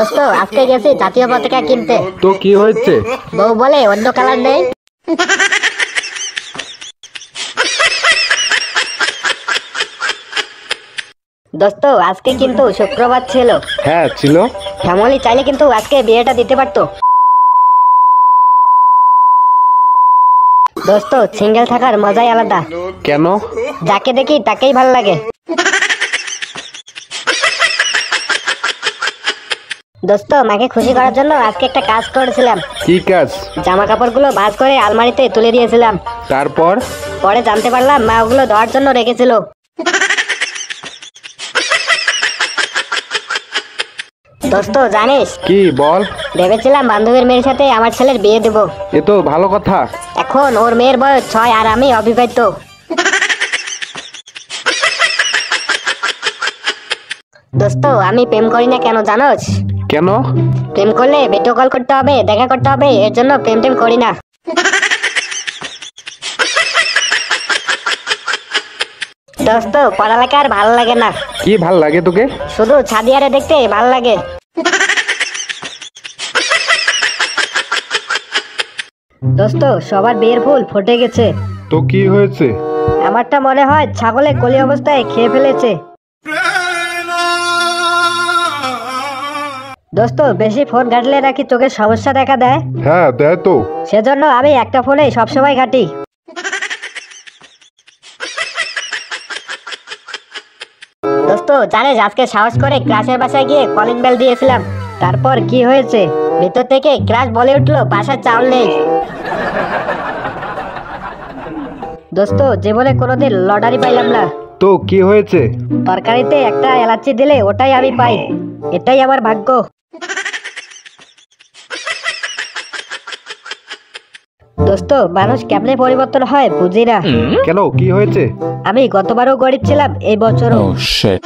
দোস্ত আজকে গেছি জাতীয় পতাকা কিনতে। তো কি হয়েছে? বউ বলে অন্য কালার নেই। দোস্ত আজকে কিন্তু শুক্রবার ছিল। হ্যাঁ ছিল। ফ্যামিলি চাইলে কিন্তু আজকে বিয়েটা দিতে পারতো। দোস্ত সিঙ্গেল থাকার মজাই আলাদা। কেন? যাকে দেখি তাকেই ভাল লাগে। দোস্ত মাকে খুশি করার জন্য আজকে একটা কাজ করেছিলাম। কি কাজ? জামা কাপড়গুলো ভাঁজ করে আলমারিতে তুলে দিয়েছিলাম। তারপর? পরে জানতে পারলাম মা ওগুলো ধোয়ার জন্য রেখেছিল। দোস্ত জানিস কি বল? ভেবেছিলাম বান্ধবীর মেয়ের সাথে আমার ছেলের বিয়ে দেব। এ তো ভালো কথা। এখন ওর মেয়ের বয়স 6 আর আমি অবিবাহিত। দোস্ত আমি প্রেম করি না কেন জানোস? কেন? প্রেম করলে ভিডিও কল করতে হবে, দেখা করতে হবে, এর জন্য প্রেম টেম করি না। দোস্ত পড়ালেখা আর ভালো লাগে না। কি ভাল লাগে তোকে? শুধু ছাদিয়ারে দেখতে ভালো লাগে। দোস্ত সবার বিয়ের ফুল ফুটে গেছে। তো কি হয়েছে? আমারটা মনে হয় ছাগলে কলি অবস্থায় খেয়ে ফেলেছে। দোস্ত বেশি ফোন ঘাটলে নাকি চোখের সমস্যা দেখা দেয়। হ্যাঁ দেয় তো। সেজন্য আমি একটা ফোনে সবসময় ঘাটি। দোস্ত জানিস আজকে সাহস করে ক্রাশের বাসায় গিয়ে কলিং বেল দিয়েছিলাম। তারপর কি হয়েছে? ভিতর থেকে ক্রাশ বলে উঠলো বাসার চাউল নেই। দোস্ত জীবনে কোনোদিন লটারি পাইলাম না। তো কি হয়েছে? তরকারিতে একটা এলাচি দিলে ওটাই আমি পাই। এটাই আমার ভাগ্য। দোস্ত মানুষ কেমনে পরিবর্তন হয় বুঝি না। কেন কি হয়েছে? আমি গতবারও গরিব ছিলাম, এই বছরও। Oh shit.